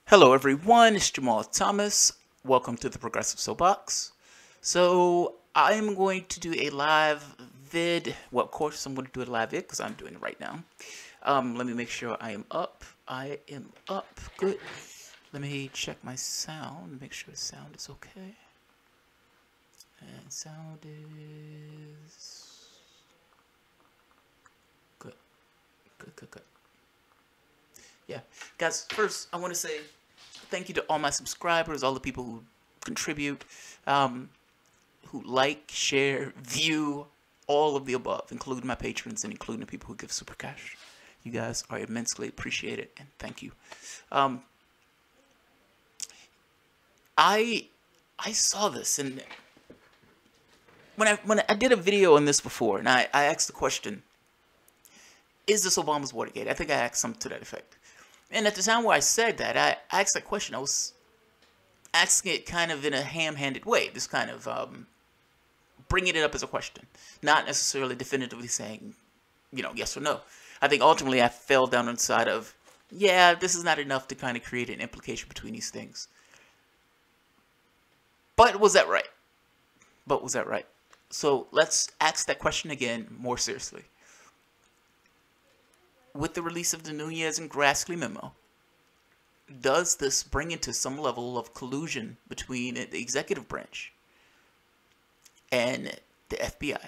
Hello everyone, it's Jamal Thomas. Welcome to the Progressive Soapbox. So I'm going to do a live vid. Well, of course I'm going to do a live vid because I'm doing it right now. Let me make sure I am up. I am up. Good. Let me check my sound. Make sure the sound is okay. And sound is good. Good. Yeah, guys. First, I want to say thank you to all my subscribers, all the people who contribute, who like, share, view, all of the above, including my patrons and including the people who give super cash. You guys are immensely appreciated, and thank you. I saw this, and when I did a video on this before, and I asked the question, is this Obama's Watergate? I think I asked something to that effect. And at the time where I said that, I asked that question, I was asking it kind of in a ham-handed way, just kind of bringing it up as a question, not necessarily definitively saying, yes or no. I think ultimately I fell down on the side of, yeah, this is not enough to kind of create an implication between these things. But was that right? So let's ask that question again more seriously. With the release of the Nunez and Grassley memo, does this bring into some level of collusion between the executive branch and the FBI?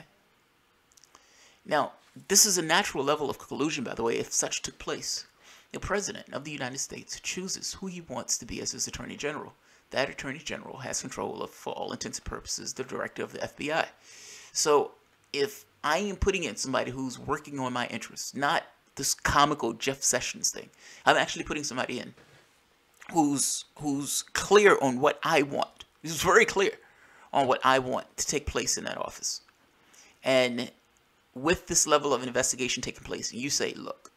Now, this is a natural level of collusion, by the way, if such took place. The President of the United States chooses who he wants to be as his Attorney General. That Attorney General has control of, for all intents and purposes, the Director of the FBI. So, if I am putting in somebody who's working on my interests, not this comical Jeff Sessions thing, I'm actually putting somebody in who's clear on what I want. He's very clear on what I want to take place in that office. And with this level of investigation taking place, and you say, look,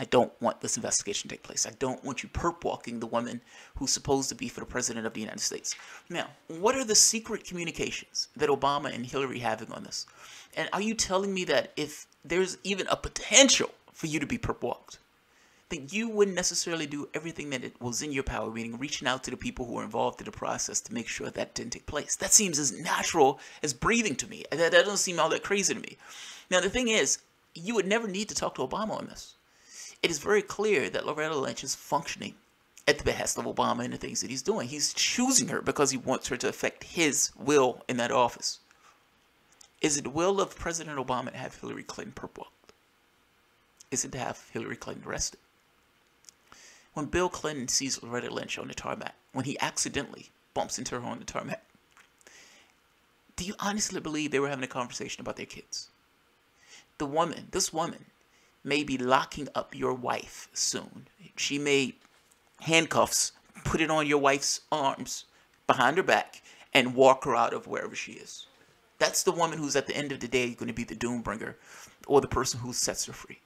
I don't want this investigation to take place. I don't want you perp walking the woman who's supposed to be for the President of the United States. Now, what are the secret communications that Obama and Hillary having on this? And are you telling me that if there's even a potential for you to be perp walked, that you wouldn't necessarily do everything that it was in your power, meaning reaching out to the people who were involved in the process to make sure that didn't take place? That seems as natural as breathing to me. That doesn't seem all that crazy to me. Now, the thing is, you would never need to talk to Obama on this. It is very clear that Loretta Lynch is functioning at the behest of Obama and the things that he's doing. He's choosing her because he wants her to affect his will in that office. Is it the will of President Obama to have Hillary Clinton perp walked? Is it to have Hillary Clinton arrested? When Bill Clinton sees Loretta Lynch on the tarmac, when he accidentally bumps into her on the tarmac, do you honestly believe they were having a conversation about their kids? This woman, may be locking up your wife soon. She may handcuffs, put it on your wife's arms behind her back, and walk her out of wherever she is. That's the woman who's at the end of the day going to be the doom bringer, or the person who sets her free.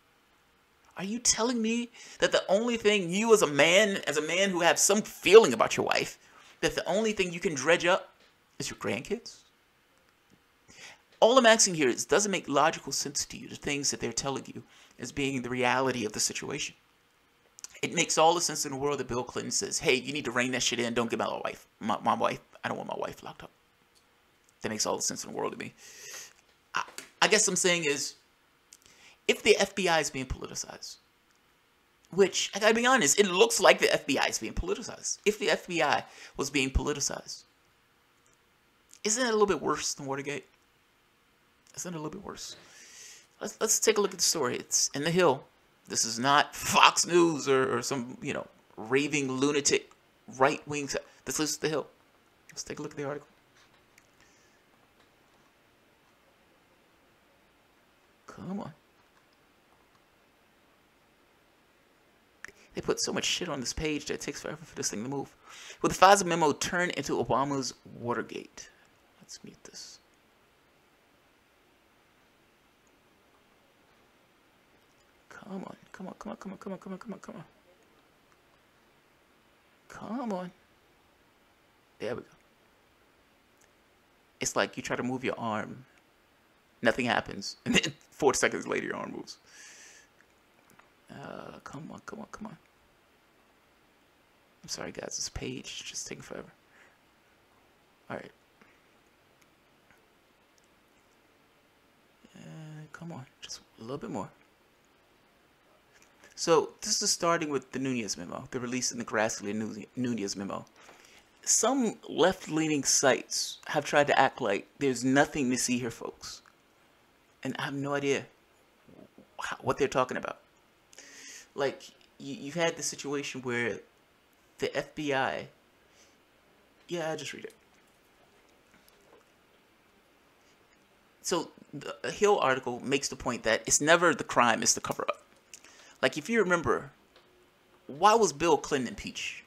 Are you telling me that the only thing you as a man who has some feeling about your wife, that the only thing you can dredge up is your grandkids? All I'm asking here is, does it make logical sense to you, the things that they're telling you as being the reality of the situation? It makes all the sense in the world that Bill Clinton says, hey, you need to rein that shit in. Don't get my wife. My wife. I don't want my wife locked up. That makes all the sense in the world to me. I guess I'm saying is, if the FBI is being politicized, which, I gotta be honest, it looks like the FBI is being politicized. If the FBI was being politicized, isn't it a little bit worse than Watergate? Isn't it a little bit worse? Let's take a look at the story. It's in the Hill. This is not Fox News or some, raving lunatic right-wing. This is the Hill. Let's take a look at the article. Come on. They put so much shit on this page that it takes forever for this thing to move. Will the FISA memo turn into Obama's Watergate? Let's mute this. Come on. Come on. There we go. It's like you try to move your arm, nothing happens, and then 4 seconds later your arm moves. Come on. I'm sorry, guys. This page is just taking forever. All right. Come on, just a little bit more. So this is starting with the Nunez memo, the release in the Grassley Nunez memo. Some left-leaning sites have tried to act like there's nothing to see here, folks. And I have no idea what they're talking about. Like, you've had the situation where the FBI... Yeah, I'll just read it. So the Hill article makes the point that it's never the crime, it's the cover-up. Like, if you remember, why was Bill Clinton impeached?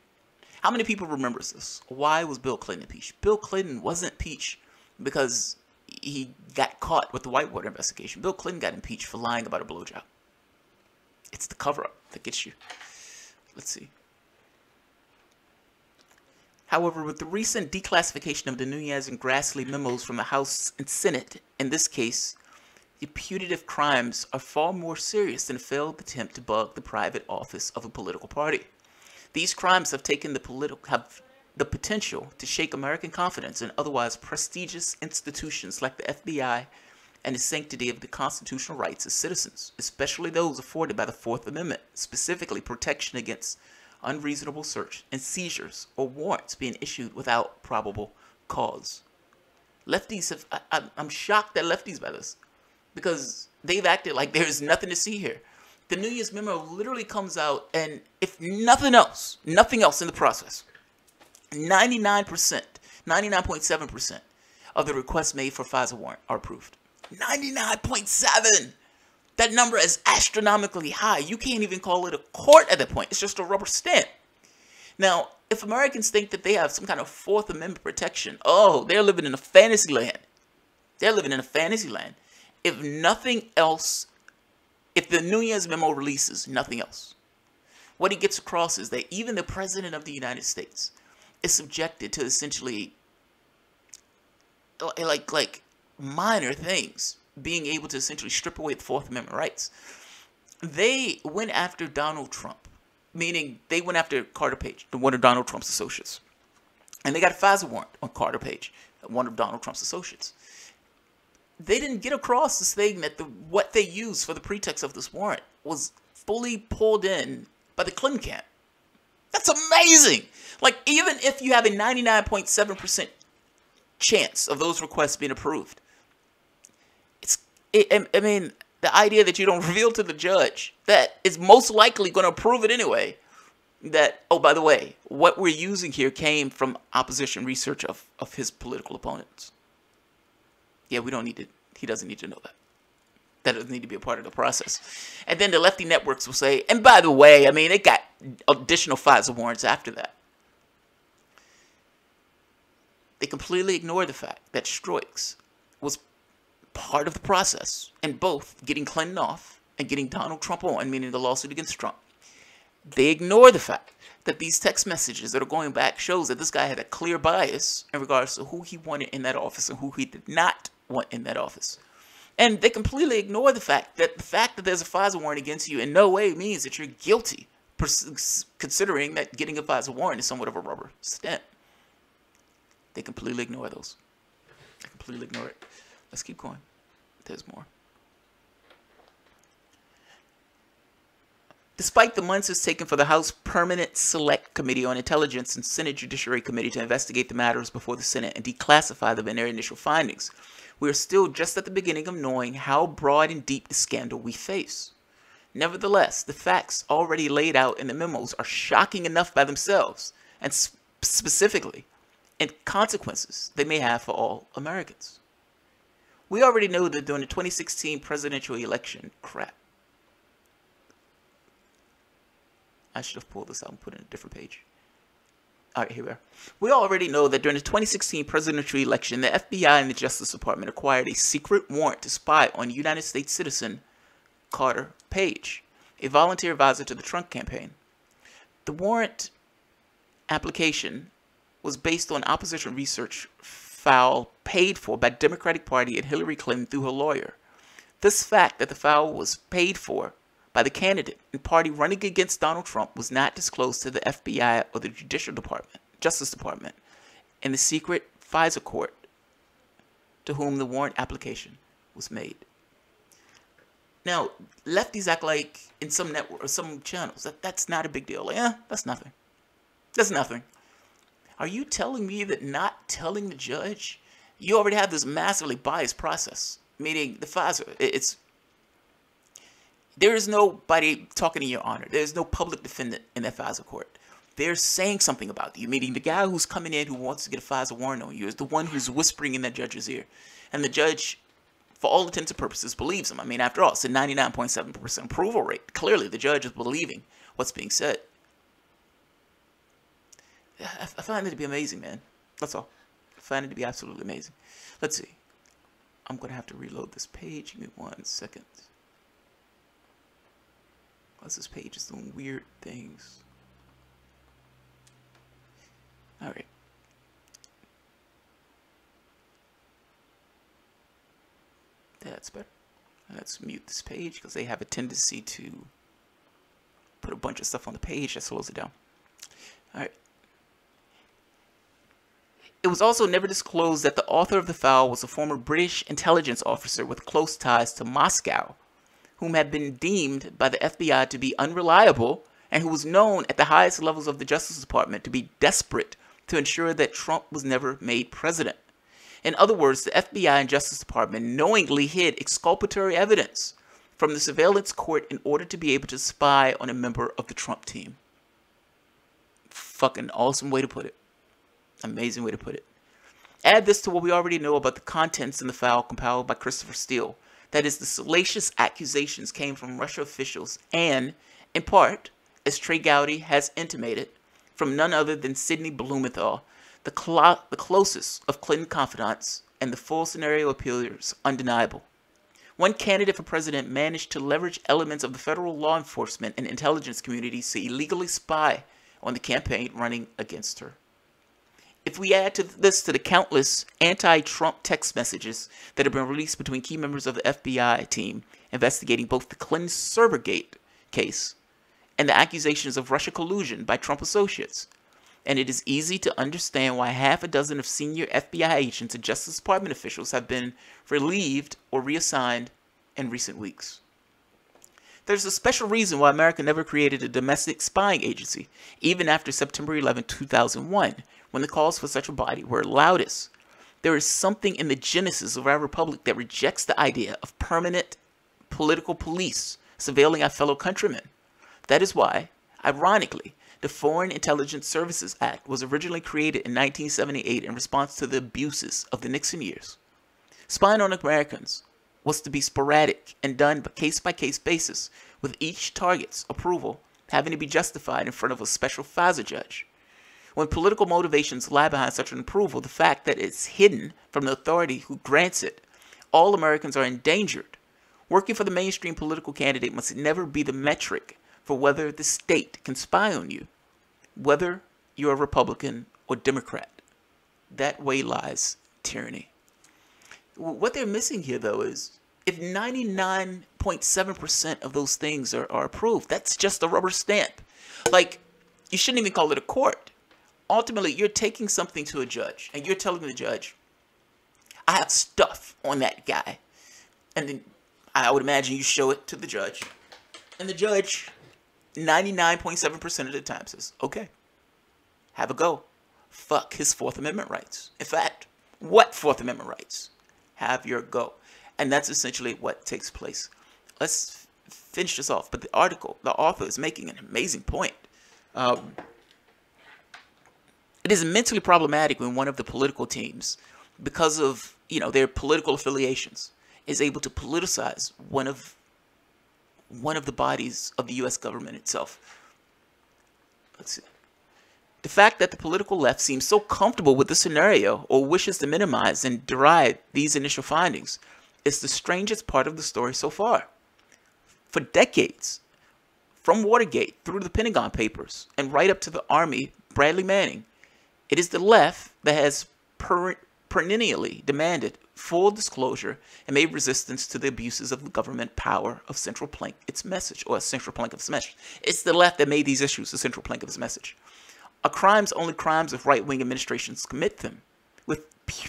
How many people remembers this? Why was Bill Clinton impeached? Bill Clinton wasn't impeached because he got caught with the Whitewater investigation. Bill Clinton got impeached for lying about a blowjob. It's the cover-up that gets you. Let's see. However, with the recent declassification of the Nunez and Grassley memos from the House and Senate, in this case, the putative crimes are far more serious than a failed attempt to bug the private office of a political party. These crimes have the potential to shake American confidence in otherwise prestigious institutions like the FBI and the sanctity of the constitutional rights of citizens, especially those afforded by the Fourth Amendment, specifically protection against unreasonable search and seizures or warrants being issued without probable cause. Lefties have, I'm shocked at lefties by this, because they've acted like there's nothing to see here. The Nunez memo literally comes out, and if nothing else in the process, 99%, 99.7% of the requests made for FISA warrant are approved. 99.7! That number is astronomically high. You can't even call it a court at that point. It's just a rubber stamp. Now, if Americans think that they have some kind of Fourth Amendment protection, oh, they're living in a fantasy land. They're living in a fantasy land. If nothing else, if the Nunez memo releases nothing else, what he gets across is that even the President of the United States is subjected to essentially like minor things, being able to essentially strip away the Fourth Amendment rights. They went after Donald Trump, meaning they went after Carter Page, one of Donald Trump's associates. And they got a FISA warrant on Carter Page, one of Donald Trump's associates. They didn't get across this thing that what they used for the pretext of this warrant was fully pulled in by the Clinton camp. That's amazing! Like, even if you have a 99.7% chance of those requests being approved, I mean, the idea that you don't reveal to the judge that is most likely going to approve it anyway, that, oh, by the way, what we're using here came from opposition research of his political opponents. Yeah, we don't need to, he doesn't need to know that. That doesn't need to be a part of the process. And then the lefty networks will say, and by the way, I mean, it got additional FISA warrants after that. They completely ignore the fact that Stroik's was part of the process in both getting Clinton off and getting Donald Trump on, meaning the lawsuit against Trump. They ignore the fact that these text messages that are going back shows that this guy had a clear bias in regards to who he wanted in that office and who he did not want in that office. And they completely ignore the fact that there's a FISA warrant against you in no way means that you're guilty, considering that getting a FISA warrant is somewhat of a rubber stamp. They completely ignore those. They completely ignore it. Let's keep going. There's more. Despite the months it's taken for the House Permanent Select Committee on Intelligence and Senate Judiciary Committee to investigate the matters before the Senate and declassify them in their initial findings, we are still just at the beginning of knowing how broad and deep the scandal we face. Nevertheless, the facts already laid out in the memos are shocking enough by themselves, and specifically, and consequences they may have for all Americans. We already know that during the 2016 presidential election, I should have pulled this out and put it in a different page. All right, here we are. We already know that during the 2016 presidential election, the FBI and the Justice Department acquired a secret warrant to spy on United States citizen Carter Page, a volunteer advisor to the Trump campaign. The warrant application was based on opposition research file paid for by Democratic Party and Hillary Clinton through her lawyer. This fact that the file was paid for by the candidate and party running against Donald Trump was not disclosed to the FBI or the Justice Department, and the secret FISA court to whom the warrant application was made. Now, lefties act like in some network or some channels that's not a big deal. Like, that's nothing. That's nothing. Are you telling me that not telling the judge, you already have this massively biased process? Meaning the FISA, there is nobody talking in your honor. There's no public defendant in that FISA court. They're saying something about you, meaning the guy who's coming in who wants to get a FISA warrant on you is the one who's whispering in that judge's ear. And the judge, for all intents and purposes, believes him. I mean, after all, it's a 99.7% approval rate. Clearly, the judge is believing what's being said. I find it to be amazing, man. That's all. I find it to be absolutely amazing. Let's see. I'm going to have to reload this page. Give me 1 second. Because this page is doing weird things. Alright. That's better. Let's mute this page because they have a tendency to put a bunch of stuff on the page that slows it down. Alright. It was also never disclosed that the author of the file was a former British intelligence officer with close ties to Moscow, whom had been deemed by the FBI to be unreliable and who was known at the highest levels of the Justice Department to be desperate to ensure that Trump was never made president. In other words, the FBI and Justice Department knowingly hid exculpatory evidence from the surveillance court in order to be able to spy on a member of the Trump team. Fucking awesome way to put it. Amazing way to put it. Add this to what we already know about the contents in the file compiled by Christopher Steele. That is, the salacious accusations came from Russia officials and, in part, as Trey Gowdy has intimated, from none other than Sidney Blumenthal, the closest of Clinton confidants, and the full scenario appears undeniable. One candidate for president managed to leverage elements of the federal law enforcement and intelligence communities to illegally spy on the campaign running against her. If we add to this to the countless anti-Trump text messages that have been released between key members of the FBI team investigating both the Clinton Servergate case and the accusations of Russia collusion by Trump associates, and it is easy to understand why half a dozen of senior FBI agents and Justice Department officials have been relieved or reassigned in recent weeks. There's a special reason why America never created a domestic spying agency, even after September 11, 2001, when the calls for such a body were loudest. There is something in the genesis of our republic that rejects the idea of permanent political police surveilling our fellow countrymen. That is why, ironically, the Foreign Intelligence Services Act was originally created in 1978 in response to the abuses of the Nixon years. Spying on Americans was to be sporadic and done by case-by-case basis, with each target's approval having to be justified in front of a special FISA judge. When political motivations lie behind such an approval, the fact that it's hidden from the authority who grants it, all Americans are endangered. Working for the mainstream political candidate must never be the metric for whether the state can spy on you, whether you're a Republican or Democrat. That way lies tyranny. What they're missing here, though, is if 99.7% of those things are approved, that's just a rubber stamp. Like, you shouldn't even call it a court. Ultimately, you're taking something to a judge, and you're telling the judge, I have stuff on that guy. And then I would imagine you show it to the judge, and the judge 99.7% of the time says, okay, have a go. Fuck his Fourth Amendment rights. In fact, what Fourth Amendment rights? Have your go. And that's essentially what takes place. Let's finish this off. But the author is making an amazing point. It is immensely problematic when one of the political teams, because of their political affiliations, is able to politicize one of the bodies of the U.S. government itself. Let's see. The fact that the political left seems so comfortable with the scenario or wishes to minimize and deride these initial findings is the strangest part of the story so far. For decades, from Watergate through the Pentagon Papers and right up to the Army, Bradley Manning, it is the left that has perennially demanded full disclosure and made resistance to the abuses of the government power of central plank its message, or a central plank of its message. It's the left that made these issues the central plank of its message. Only crimes of right-wing administrations commit them, with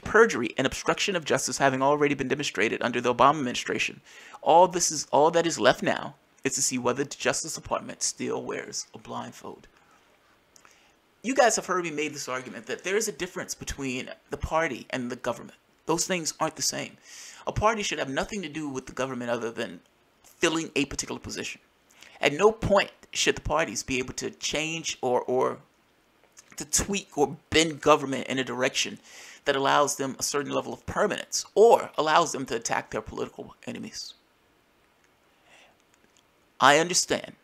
perjury and obstruction of justice having already been demonstrated under the Obama administration. All that is left now is to see whether the Justice Department still wears a blindfold. You guys have heard me make this argument that there is a difference between the party and the government. Those things aren't the same. A party should have nothing to do with the government other than filling a particular position. At no point should the parties be able to change or to tweak or bend government in a direction that allows them a certain level of permanence or allows them to attack their political enemies. I understand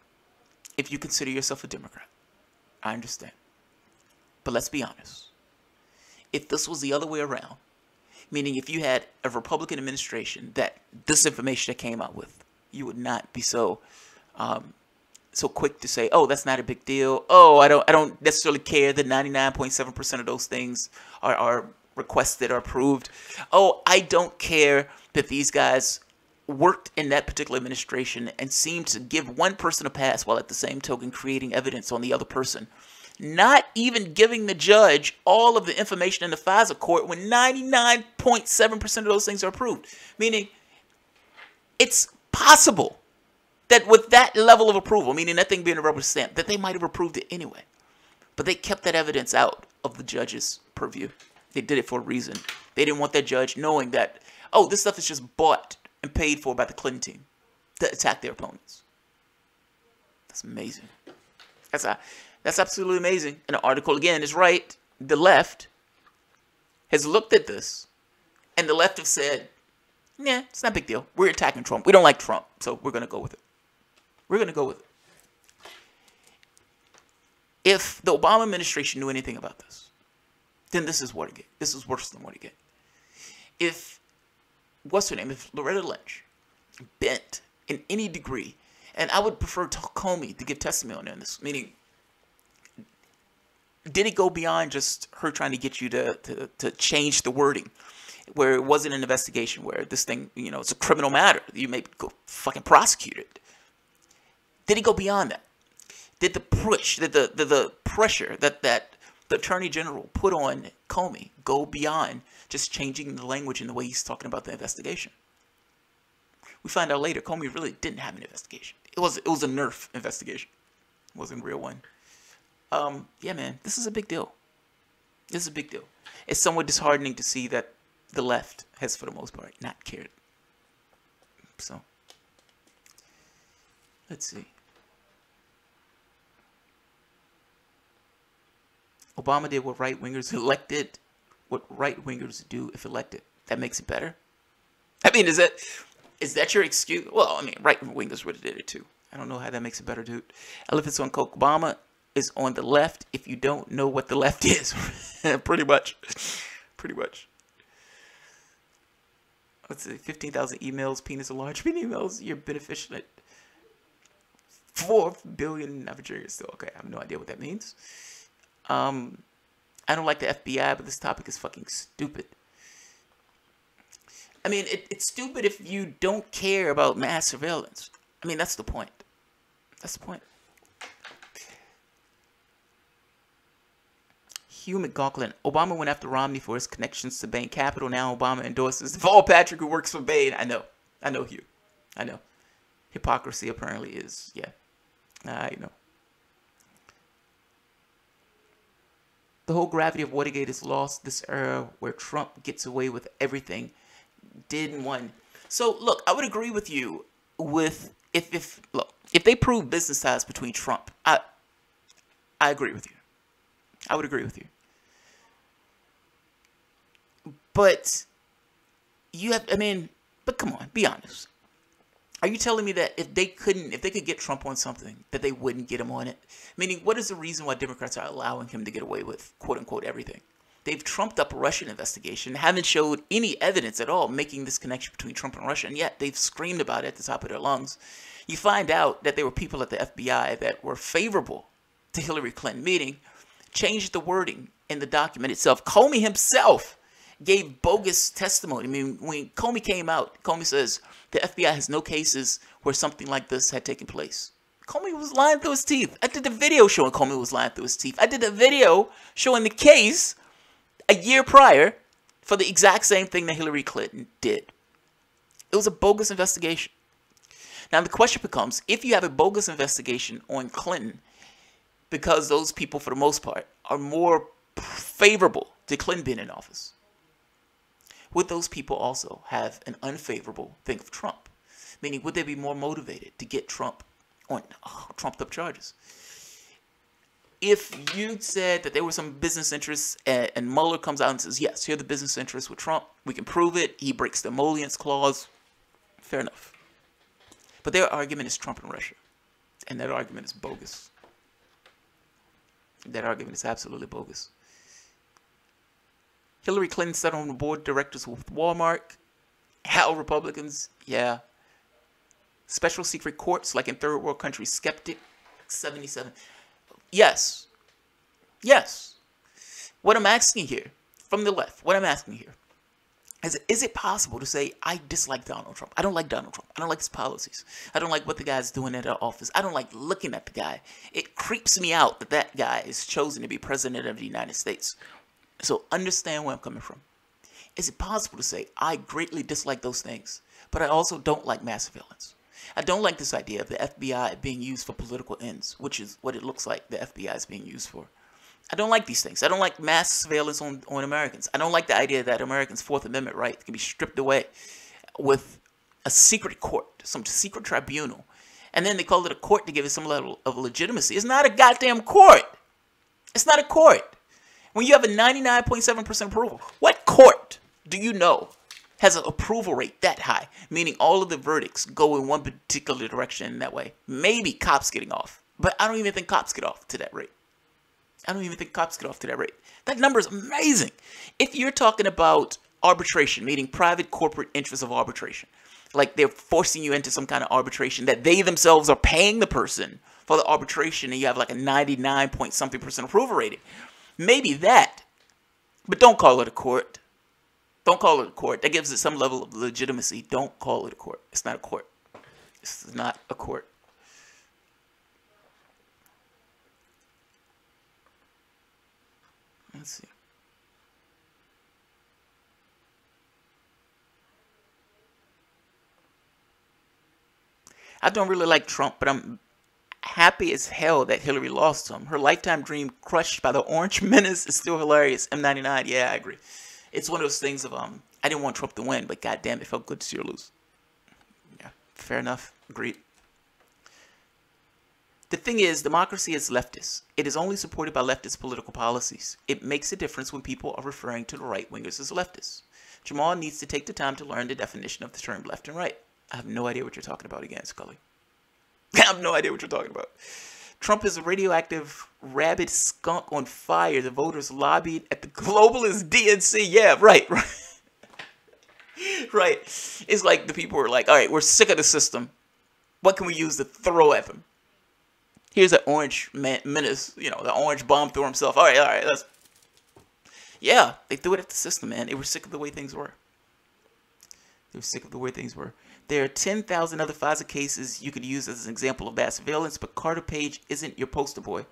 if you consider yourself a Democrat. I understand. But let's be honest. If this was the other way around, meaning if you had a Republican administration that this information that came out with, you would not be so quick to say, "Oh, that's not a big deal. Oh, I don't necessarily care that 99.7% of those things are requested or approved. Oh, I don't care that these guys worked in that particular administration and seemed to give one person a pass while at the same token creating evidence on the other person." Not even giving the judge all of the information in the FISA court when 99.7% of those things are approved. Meaning, it's possible that with that level of approval, meaning that thing being a rubber stamp, that they might have approved it anyway. But they kept that evidence out of the judge's purview. They did it for a reason. They didn't want that judge knowing that, oh, this stuff is just bought and paid for by the Clinton team to attack their opponents. That's amazing. That's absolutely amazing. And the article, again, is right. The left has looked at this, and the left have said, yeah, it's not a big deal. We're attacking Trump. We don't like Trump, so we're going to go with it. We're going to go with it. If the Obama administration knew anything about this, then this is Watergate. This is worse than Watergate. If, what's her name? If Loretta Lynch bent in any degree, and I would prefer Comey to give testimony on this, meaning, did it go beyond just her trying to get you to change the wording, where it wasn't an investigation, where this thing, it's a criminal matter, you may go fucking prosecute it? Did it go beyond that? Did the push, the pressure that the Attorney General put on Comey go beyond just changing the language and the way he's talking about the investigation? We find out later Comey really didn't have an investigation. It was a Nerf investigation. It wasn't a real one. Yeah, man, this is a big deal. This is a big deal. It's somewhat disheartening to see that the left has, for the most part, not cared. So, let's see. Obama did what right-wingers do if elected. That makes it better? I mean, is that your excuse? Well, I mean, right-wingers would have did it too. I don't know how that makes it better, dude. Elephants on Coke. Obama is on the left if you don't know what the left is. Pretty much. Pretty much. Let's see. 15,000 emails. Penis enlarged. Emails. You're beneficial at 4 billion Nigerians still. Okay, I have no idea what that means. I don't like the FBI, but this topic is fucking stupid. I mean, it's stupid if you don't care about mass surveillance. I mean, that's the point. That's the point. Hugh McLaughlin. Obama went after Romney for his connections to Bain Capital. Now Obama endorses Paul Patrick, who works for Bain. I know, Hugh. I know. Hypocrisy apparently is, yeah. I know. The whole gravity of Watergate is lost. This era where Trump gets away with everything didn't won. So look, I would agree with you with if they prove business ties between Trump, I agree with you. I would agree with you. But but come on, be honest. Are you telling me that if they could get Trump on something, that they wouldn't get him on it? Meaning, what is the reason why Democrats are allowing him to get away with, quote unquote, everything? They've trumped up a Russian investigation, haven't showed any evidence at all making this connection between Trump and Russia, and yet they've screamed about it at the top of their lungs. You find out that there were people at the FBI that were favorable to Hillary Clinton, meaning changed the wording in the document itself. Comey himself gave bogus testimony. I mean, when Comey came out, Comey says the FBI has no cases where something like this had taken place. Comey was lying through his teeth. I did a video showing Comey was lying through his teeth. I did a video showing the case a year prior for the exact same thing that Hillary Clinton did. It was a bogus investigation. Now the question becomes, if you have a bogus investigation on Clinton, because those people, for the most part, are more favorable to Clinton being in office, would those people also have an unfavorable thing of Trump? Meaning, would they be more motivated to get Trump on trumped up charges? If you said that there were some business interests and Mueller comes out and says, yes, here are the business interests with Trump, we can prove it, he breaks the emollients clause, fair enough. But their argument is Trump and Russia. And that argument is bogus. That argument is absolutely bogus. Hillary Clinton sat on the board of directors with Walmart. How Republicans? Yeah. Special secret courts, like in third world countries. Skeptic, 77. Yes. Yes. What I'm asking here, from the left, what I'm asking here, is it possible to say, I dislike Donald Trump? I don't like Donald Trump. I don't like his policies. I don't like what the guy's doing at our office. I don't like looking at the guy. It creeps me out that that guy is chosen to be president of the United States. So understand where I'm coming from. Is it possible to say, I greatly dislike those things, but I also don't like mass surveillance? I don't like this idea of the FBI being used for political ends, which is what it looks like the FBI is being used for. I don't like these things. I don't like mass surveillance on Americans. I don't like the idea that Americans' Fourth Amendment rights can be stripped away with a secret court, some secret tribunal. And then they call it a court to give it some level of legitimacy. It's not a goddamn court. It's not a court. When you have a 99.7% approval, what court do you know has an approval rate that high? Meaning all of the verdicts go in one particular direction in that way. Maybe cops getting off. But I don't even think cops get off to that rate. I don't even think cops get off to that rate. That number is amazing. If you're talking about arbitration, meaning private corporate interests of arbitration, like they're forcing you into some kind of arbitration that they themselves are paying the person for the arbitration and you have like a 99 point something percent approval rating. Maybe that, but don't call it a court. Don't call it a court. That gives it some level of legitimacy. Don't call it a court. It's not a court. It's not a court. Let's see. I don't really like Trump, but I'm happy as hell that Hillary lost to him. Her lifetime dream crushed by the Orange Menace is still hilarious. M99, yeah, I agree. It's one of those things of, I didn't want Trump to win, but goddamn, it felt good to see her lose. Yeah, fair enough. Agreed. The thing is, democracy is leftist. It is only supported by leftist political policies. It makes a difference when people are referring to the right-wingers as leftists. Jamal needs to take the time to learn the definition of the term left and right. I have no idea what you're talking about again, Scully. I have no idea what you're talking about. Trump is a radioactive rabid skunk on fire. The voters lobbied at the globalist DNC. Yeah, right. Right. It's like the people were like, all right, we're sick of the system. What can we use to throw at them? Here's an orange menace, you know, the orange bomb through himself. All right, let's. Yeah, they threw it at the system, man. They were sick of the way things were. They were sick of the way things were. There are 10,000 other FISA cases you could use as an example of mass surveillance, but Carter Page isn't your poster boy.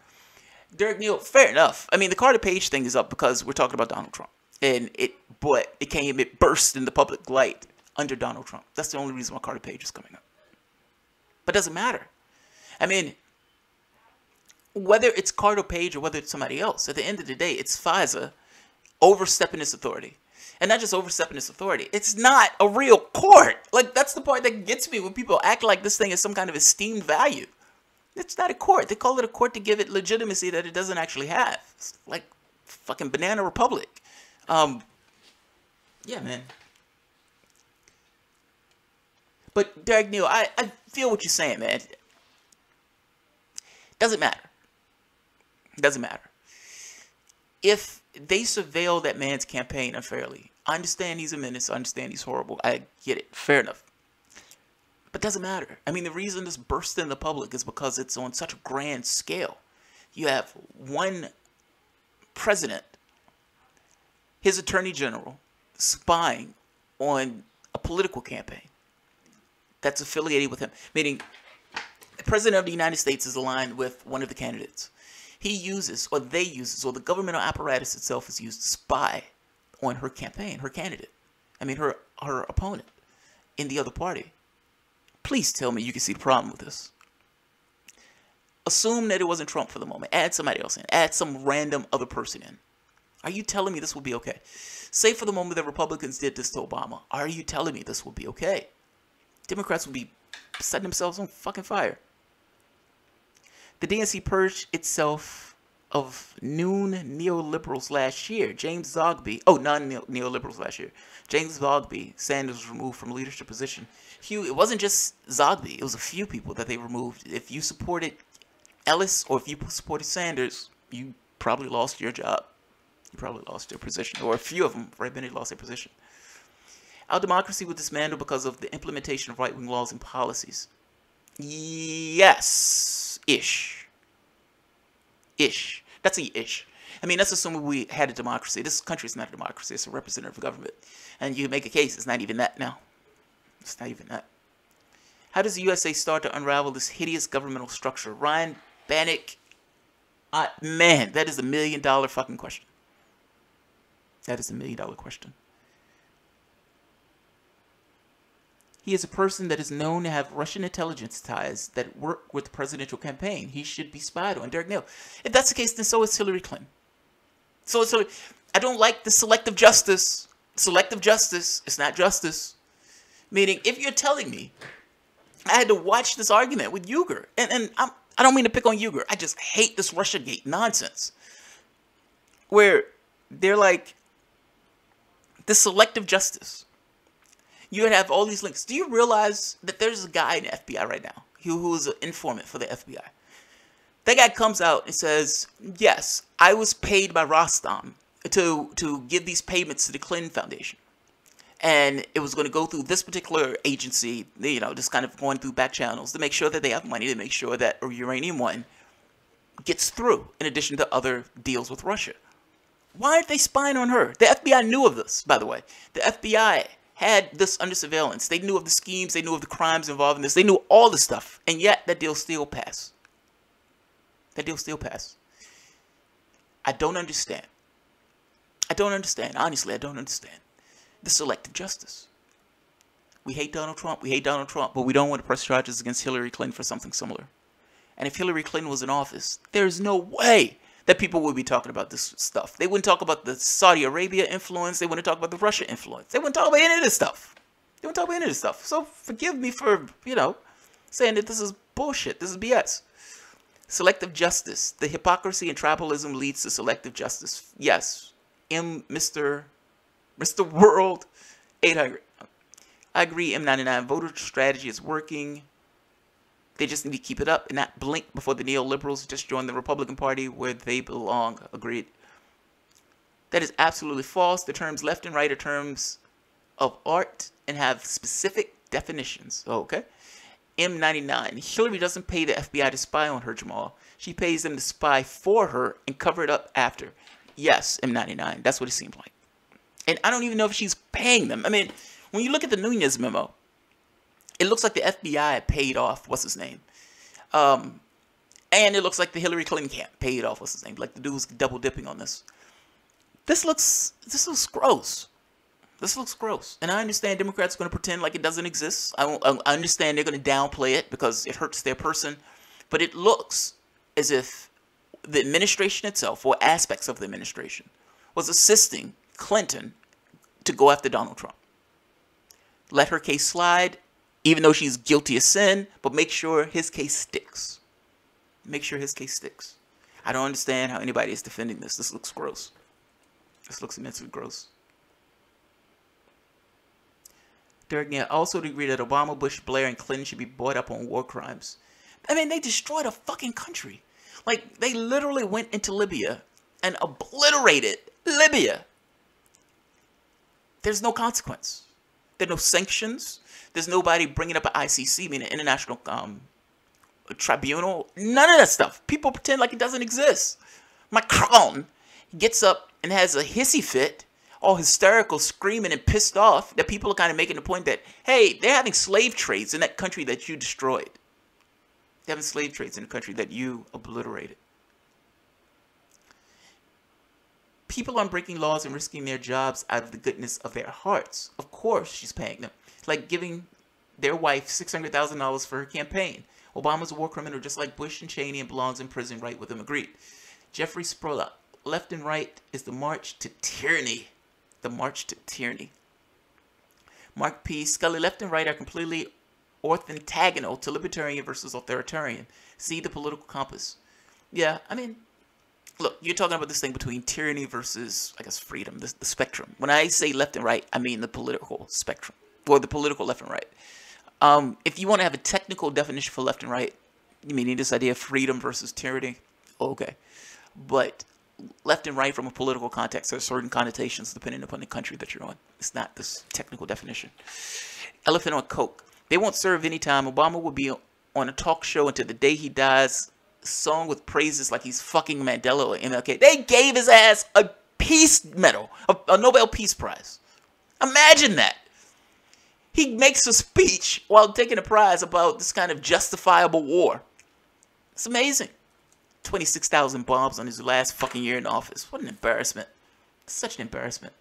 Derek Neal, fair enough. I mean, the Carter Page thing is up because we're talking about Donald Trump. And it burst in the public light under Donald Trump. That's the only reason why Carter Page is coming up. But it doesn't matter. I mean, whether it's Carter Page or whether it's somebody else, at the end of the day, it's FISA overstepping its authority. And not just overstepping its authority. It's not a real court. Like, that's the part that gets me when people act like this thing is some kind of esteemed value. It's not a court. They call it a court to give it legitimacy that it doesn't actually have. It's like fucking Banana Republic. Yeah, man. But, Derek Neal, I feel what you're saying, man. Doesn't matter. Doesn't matter. If they surveil that man's campaign unfairly, I understand he's a menace. I understand he's horrible. I get it. Fair enough. But doesn't matter. I mean, the reason this burst in the public is because it's on such a grand scale. You have one president, his attorney general, spying on a political campaign that's affiliated with him. Meaning, the President of the United States is aligned with one of the candidates. He uses, or they use, or the governmental apparatus itself is used to spy on her campaign, her candidate. I mean, her opponent in the other party. Please tell me you can see the problem with this. Assume that it wasn't Trump for the moment. Add somebody else in. Add some random other person in. Are you telling me this will be okay? Say for the moment that Republicans did this to Obama. Are you telling me this will be okay? Democrats will be setting themselves on fucking fire. The DNC purged itself of noon neoliberals last year. James Zogby, non-neoliberals last year. James Zogby, Sanders was removed from a leadership position. It wasn't just Zogby. It was a few people that they removed. If you supported Ellis or if you supported Sanders, you probably lost your job. You probably lost your position. Or a few of them, right? Bennett lost their position. Our democracy was dismantled because of the implementation of right-wing laws and policies. Yes. Ish. That's a ish. I mean, that's assuming we had a democracy. This country is not a democracy. It's a representative government. And you make a case. It's not even that now. It's not even that. How does the USA start to unravel this hideous governmental structure? Ryan Bannock. Man, that is $1 million fucking question. That is $1 million question. He is a person that is known to have Russian intelligence ties that work with the presidential campaign. He should be spied on. Derek Neal. If that's the case, then so is Hillary Clinton. So I don't like the selective justice. Selective justice is not justice. Meaning, if you're telling me, I had to watch this argument with Uyghur, and I don't mean to pick on Uyghur. I just hate this Russiagate nonsense, where they're like, the selective justice. You would have all these links. Do you realize that there's a guy in the FBI right now who is an informant for the FBI? That guy comes out and says, yes, I was paid by Rostam to give these payments to the Clinton Foundation. And it was going to go through this particular agency, just kind of going through back channels to make sure that they have money, to make sure that Uranium One gets through, in addition to other deals with Russia. Why aren't they spying on her? The FBI knew of this, by the way. The FBI had this under surveillance. They knew of the schemes. They knew of the crimes involved in this. They knew all the stuff. And yet, that deal still passed. That deal still passed. I don't understand. I don't understand. Honestly, I don't understand. The selective justice. We hate Donald Trump. We hate Donald Trump. But we don't want to press charges against Hillary Clinton for something similar. And if Hillary Clinton was in office, there's no way that people would be talking about this stuff. They wouldn't talk about the Saudi Arabia influence. They wouldn't talk about the Russia influence. They wouldn't talk about any of this stuff. They wouldn't talk about any of this stuff. So forgive me for, saying that this is bullshit. This is BS. Selective justice. The hypocrisy and tribalism leads to selective justice. Yes. Mr. World 800. I agree, M99 voter strategy is working. They just need to keep it up and not blink before the neoliberals just join the Republican Party where they belong. Agreed. That is absolutely false. The terms left and right are terms of art and have specific definitions. Okay. M99. Hillary doesn't pay the FBI to spy on her, Jamal. She pays them to spy for her and cover it up after. Yes, M99. That's what it seems like. And I don't even know if she's paying them. I mean, when you look at the Nunes memo, it looks like the FBI paid off, what's his name? And it looks like the Hillary Clinton camp paid off, what's his name? Like the dude's double dipping on this. This looks gross. This looks gross. And I understand Democrats are going to pretend like it doesn't exist. I understand they're going to downplay it because it hurts their person. But it looks as if the administration itself, or aspects of the administration, was assisting Clinton to go after Donald Trump. Let her case slide, even though she's guilty of sin, but make sure his case sticks. Make sure his case sticks. I don't understand how anybody is defending this. This looks gross. This looks immensely gross. Derek, I also agree that Obama, Bush, Blair, and Clinton should be brought up on war crimes. I mean, they destroyed a fucking country. Like, they literally went into Libya and obliterated Libya. There's no consequence. There's no sanctions. There's nobody bringing up an ICC, meaning an international tribunal. None of that stuff. People pretend like it doesn't exist. Macron gets up and has a hissy fit all hysterical, screaming, and pissed off that people are kind of making the point that, hey, they're having slave trades in that country that you destroyed. They're having slave trades in the country that you obliterated. People aren't breaking laws and risking their jobs out of the goodness of their hearts. Of course she's paying them. It's like giving their wife $600,000 for her campaign. Obama's a war criminal just like Bush and Cheney and belongs in prison, right with them, agreed. Jeffrey Spurlock, left and right is the march to tyranny. The march to tyranny. Mark P. Scully, left and right are completely orthogonal to libertarian versus authoritarian. See the political compass. Yeah, I mean, look, you're talking about this thing between tyranny versus, I guess, freedom, the spectrum. When I say left and right, I mean the political spectrum, or the political left and right. If you want to have a technical definition for left and right, you mean this idea of freedom versus tyranny? Okay. But left and right from a political context have certain connotations depending upon the country that you're on. It's not this technical definition. Elephant on Coke. They won't serve any time. Obama will be on a talk show until the day he dies, sung with praises like he's fucking Mandela or MLK. They gave his ass a peace medal, a Nobel Peace Prize. Imagine that. He makes a speech while taking a prize about this kind of justifiable war. It's amazing. 26,000 bombs on his last fucking year in office. What an embarrassment. Such an embarrassment.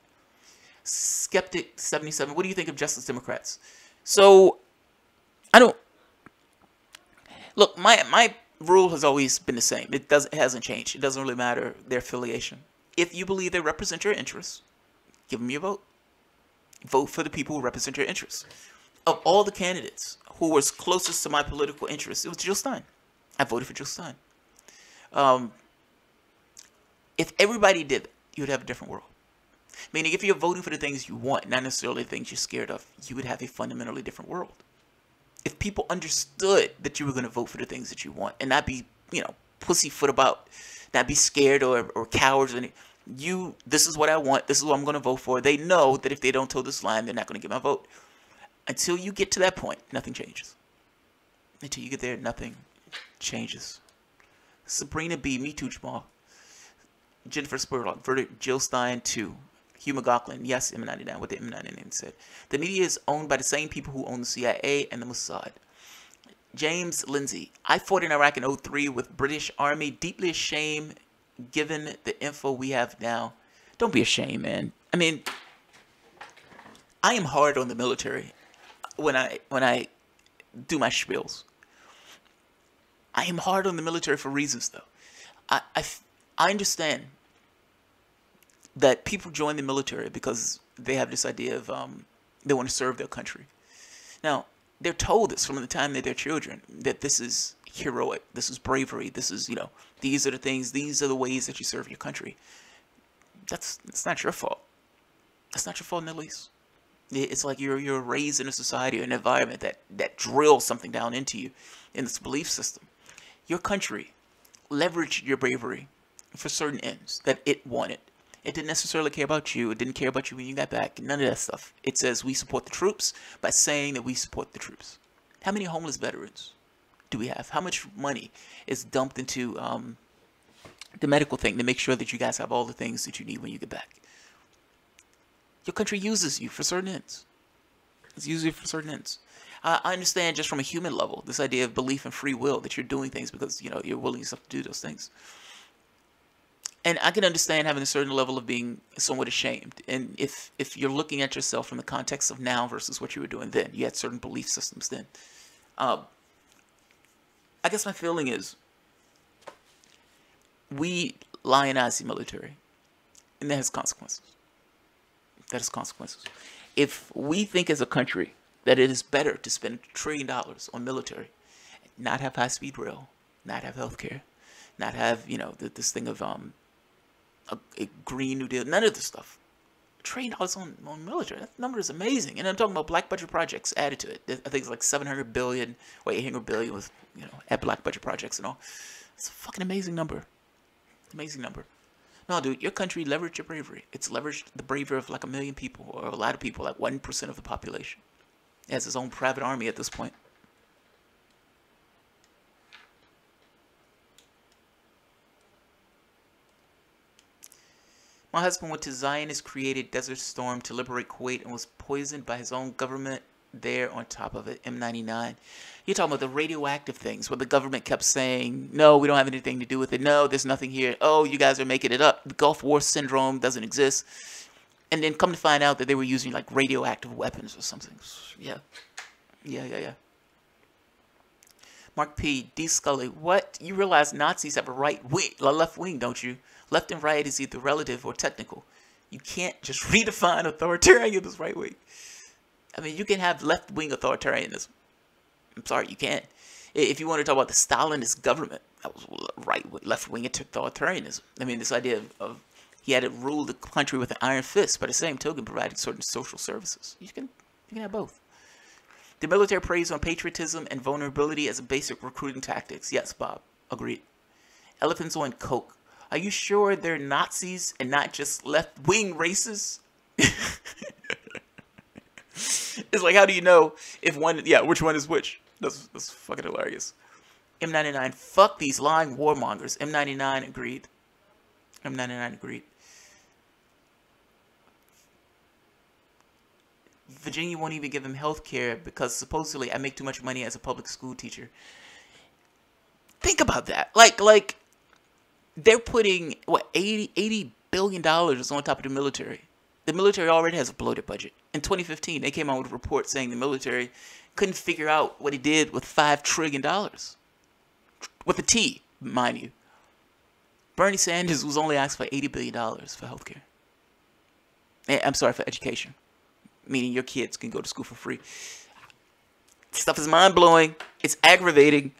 Skeptic 77. What do you think of Justice Democrats? So, I don't... Look, my rule has always been the same. It hasn't changed. It doesn't really matter their affiliation. If you believe they represent your interests, give them your vote. Vote for the people who represent your interests. Of all the candidates who was closest to my political interests, it was Jill Stein. I voted for Jill Stein. If everybody did that, you would have a different world. Meaning, if you're voting for the things you want, not necessarily the things you're scared of, you would have a fundamentally different world. If people understood that you were going to vote for the things that you want and not be, pussyfoot about, not be scared or cowards or anything. This is what I want. This is what I'm going to vote for. They know that if they don't toe this line, they're not going to get my vote. Until you get to that point, nothing changes. Until you get there, nothing changes. Sabrina B. Me too, Jamal. Jennifer Spurlock. Verdict. Jill Stein 2. Hugh McLaughlin. Yes, M99. What the M99 said. The media is owned by the same people who own the CIA and the Mossad. James Lindsay. I fought in Iraq in 2003 with British Army. Deeply ashamed given the info we have now. Don't be ashamed, man. I mean, I am hard on the military when I do my spiels. I am hard on the military for reasons, though. I understand that people join the military because they have this idea of they want to serve their country. Now, they're told this from the time that they're children, that this is heroic, this is bravery, this is, these are the things, these are the ways that you serve your country. That's not your fault. That's not your fault in the least. It's like you're raised in a society or an environment that drills something down into you in this belief system. Your country leveraged your bravery for certain ends that it wanted. It didn't necessarily care about you. It didn't care about you when you got back. None of that stuff. It says we support the troops by saying that we support the troops. How many homeless veterans do we have? How much money is dumped into the medical thing to make sure that you guys have all the things that you need when you get back? Your country uses you for certain ends. It's used you for certain ends. I understand just from a human level, this idea of belief and free will, that you're doing things because, you're willing to do those things. And I can understand having a certain level of being somewhat ashamed. And if you're looking at yourself from the context of now versus what you were doing then, you had certain belief systems then. I guess my feeling is we lionize the military, and that has consequences. That has consequences. If we think as a country that it is better to spend $1 trillion on military, not have high-speed rail, not have healthcare, not have, this thing of a Green New Deal, none of this stuff. $1 trillion on military. That number is amazing. And I'm talking about black budget projects added to it. I think it's like $700 billion or $800 billion with, add black budget projects and all. It's a fucking amazing number. Amazing number. No, dude, your country leveraged your bravery. It's leveraged the bravery of like 1 million people, or a lot of people, like 1% of the population. It has its own private army at this point. My husband went to Zionist-created Desert Storm to liberate Kuwait and was poisoned by his own government there on top of it. M99. You're talking about the radioactive things where the government kept saying, no, we don't have anything to do with it. No, there's nothing here. Oh, you guys are making it up. The Gulf War syndrome doesn't exist. And then come to find out that they were using like radioactive weapons or something. Yeah. Yeah. Mark P. D. Scully. What? You realize Nazis have a left wing, don't you? Left and right is either relative or technical. You can't just redefine authoritarianism as right wing. I mean, you can have left wing authoritarianism. I'm sorry, you can't. If you want to talk about the Stalinist government, that was left wing authoritarianism. I mean, this idea of he had to rule the country with an iron fist, by the same token providing certain social services. You can have both. The military preys on patriotism and vulnerability as a basic recruiting tactics. Yes, Bob. Agreed. Elephants on coke. Are you sure they're Nazis and not just left-wing racists? It's like, how do you know if which one is which? That's fucking hilarious. M99, fuck these lying warmongers. M99 agreed. M99 agreed. Virginia won't even give him health care because supposedly I make too much money as a public school teacher. Think about that. Like they're putting, what, $80 billion on top of the military. The military already has a bloated budget. In 2015, they came out with a report saying the military couldn't figure out what it did with $5 trillion. With a T, mind you. Bernie Sanders was only asked for $80 billion for healthcare. I'm sorry, for education. Meaning your kids can go to school for free. Stuff is mind-blowing. It's aggravating.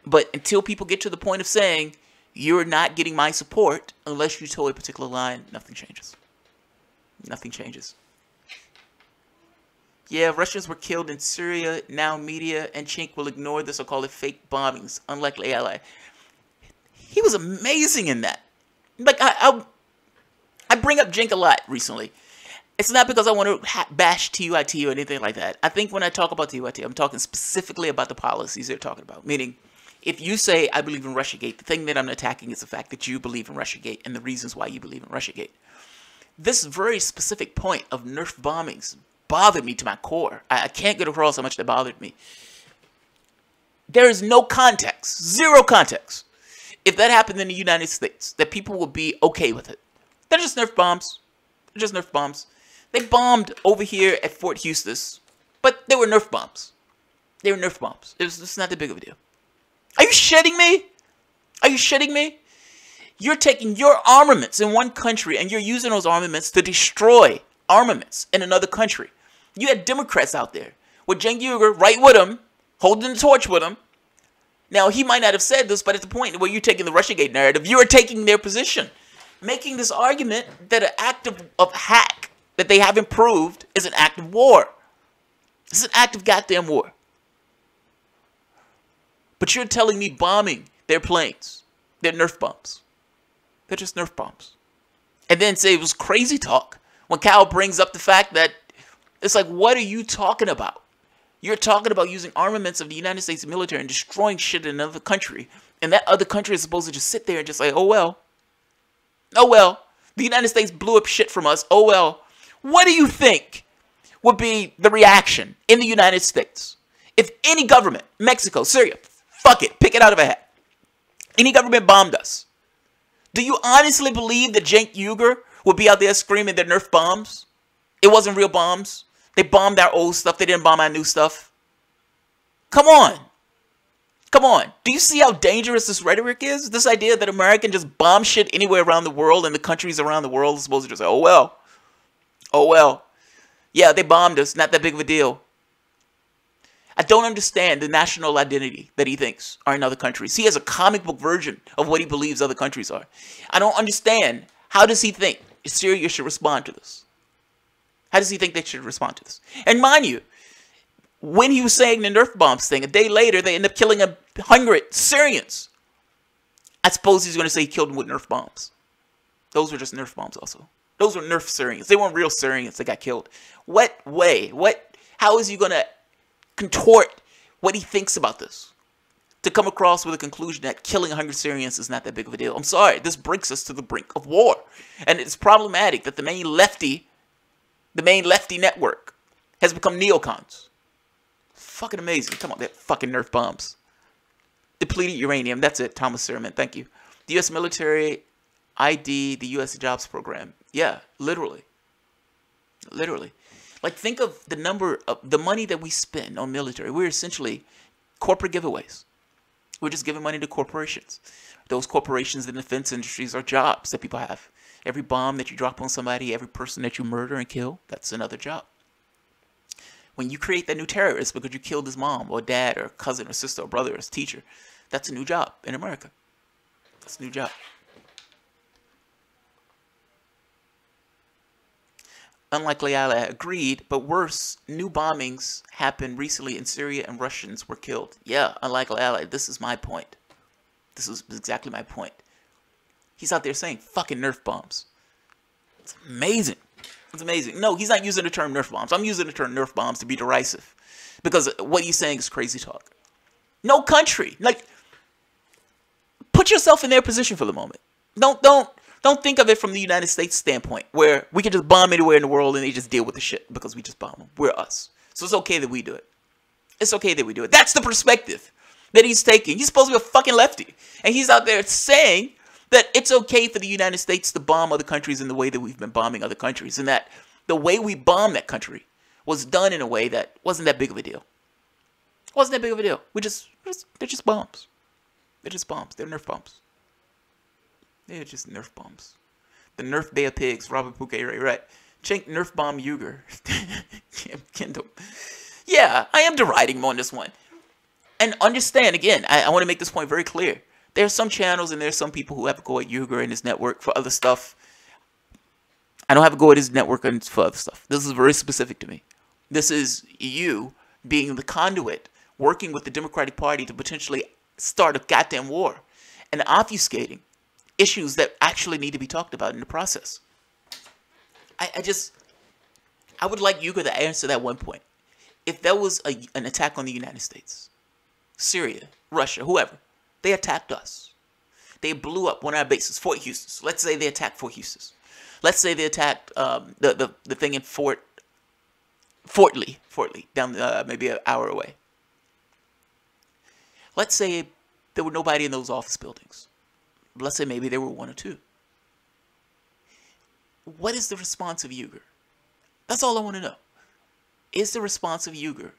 But until people get to the point of saying, you're not getting my support unless you toe a particular line, nothing changes. Nothing changes. Yeah, Russians were killed in Syria. Now media and Chink will ignore this or call it fake bombings. Unlikely ally. He was amazing in that. Like, I bring up Jink a lot recently. It's not because I want to bash TUIT or anything like that. I think when I talk about TUIT, I'm talking specifically about the policies they're talking about. Meaning, if you say, I believe in Russiagate, the thing that I'm attacking is the fact that you believe in Russiagate and the reasons why you believe in Russiagate. This very specific point of Nerf bombings bothered me to my core. I can't get across how much that bothered me. There is no context, zero context, if that happened in the United States, that people would be okay with it. They're just Nerf bombs. They're just Nerf bombs. They bombed over here at Fort Eustis, but they were Nerf bombs. They were Nerf bombs. It's not that big of a deal. Are you shitting me? Are you shitting me? You're taking your armaments in one country and you're using those armaments to destroy armaments in another country. You had Democrats out there with Cenk Uygur right with him, holding the torch with him. Now, he might not have said this, but at the point where you're taking the Russiagate narrative, you are taking their position. Making this argument that an act of hack that they haven't proved is an act of war. It's an act of goddamn war. But you're telling me bombing their planes, they're Nerf bombs. They're just Nerf bombs. And then say it was crazy talk when Cal brings up the fact that it's like, what are you talking about? You're talking about using armaments of the United States military and destroying shit in another country. And that other country is supposed to just sit there and just say, oh well. Oh well. The United States blew up shit from us. Oh well. What do you think would be the reaction in the United States if any government, Mexico, Syria, fuck it, pick it out of a hat, any government bombed us? Do you honestly believe that Cenk Uygur would be out there screaming they're Nerf bombs? It wasn't real bombs. They bombed our old stuff. They didn't bomb our new stuff. Come on. Come on. Do you see how dangerous this rhetoric is? This idea that America can just bomb shit anywhere around the world and the countries around the world are supposed to just say, oh well. Oh well. Yeah, they bombed us. Not that big of a deal. I don't understand the national identity that he thinks are in other countries. He has a comic book version of what he believes other countries are. I don't understand. How does he think Syria should respond to this? How does he think they should respond to this? And mind you, when he was saying the Nerf bombs thing, a day later, they end up killing 100 Syrians. I suppose he's going to say he killed them with Nerf bombs. Those were just Nerf bombs also. Those were Nerf Syrians. They weren't real Syrians that got killed. What way? How is he going to contort what he thinks about this? to come across with a conclusion that killing 100 Syrians is not that big of a deal. I'm sorry, this brings us to the brink of war. And it's problematic that the main lefty network has become neocons. Fucking amazing. Come on, that fucking Nerf bombs. Depleted uranium, that's it, Thomas Sirman, thank you. The U.S. military ID the U.S. jobs program. Yeah, literally. Literally. Like, think of the number of the money that we spend on military. We're essentially corporate giveaways. We're just giving money to corporations. Those corporations in the defense industries are jobs that people have. Every bomb that you drop on somebody, every person that you murder and kill, that's another job. When you create that new terrorist because you killed his mom or dad or cousin or sister or brother or his teacher, that's a new job in America. That's a new job. Unlikely ally agreed, but worse, new bombings happened recently in Syria and Russians were killed. Yeah, unlikely ally, this is my point. This is exactly my point. He's out there saying fucking Nerf bombs. It's amazing. It's amazing. No, he's not using the term Nerf bombs. I'm using the term Nerf bombs to be derisive. Because what he's saying is crazy talk. No country. Like, put yourself in their position for the moment. Don't think of it from the United States standpoint, where we can just bomb anywhere in the world and they just deal with the shit because we just bomb them. We're us. So it's okay that we do it. It's okay that we do it. That's the perspective that he's taking. He's supposed to be a fucking lefty. And he's out there saying that it's okay for the United States to bomb other countries in the way that we've been bombing other countries. And that the way we bombed that country was done in a way that wasn't that big of a deal. Wasn't that big of a deal. They're just bombs. They're just bombs. They're Nerf bombs. They're just Nerf bombs. The Nerf Bay of Pigs, Robert Bouquet, right? Chink Nerf bomb Uyghur. Kindle. Yeah, I am deriding him on this one. And understand, again, I want to make this point very clear. There are some channels and there are some people who have a go at Uyghur and his network for other stuff. I don't have a go at his network for other stuff. This is very specific to me. This is you being the conduit, working with the Democratic Party to potentially start a goddamn war and obfuscating issues that actually need to be talked about in the process. I would like Uyghur to answer that one point. If there was an attack on the United States, Syria, Russia, whoever, they attacked us. They blew up one of our bases, Fort Eustis. Let's say they attacked Fort Eustis. Let's say they attacked the thing in Fort Lee, down maybe an hour away. Let's say there were nobody in those office buildings. Let's say maybe there were one or two. What is the response of Uyghur? That's all I want to know. Is the response of Uyghur,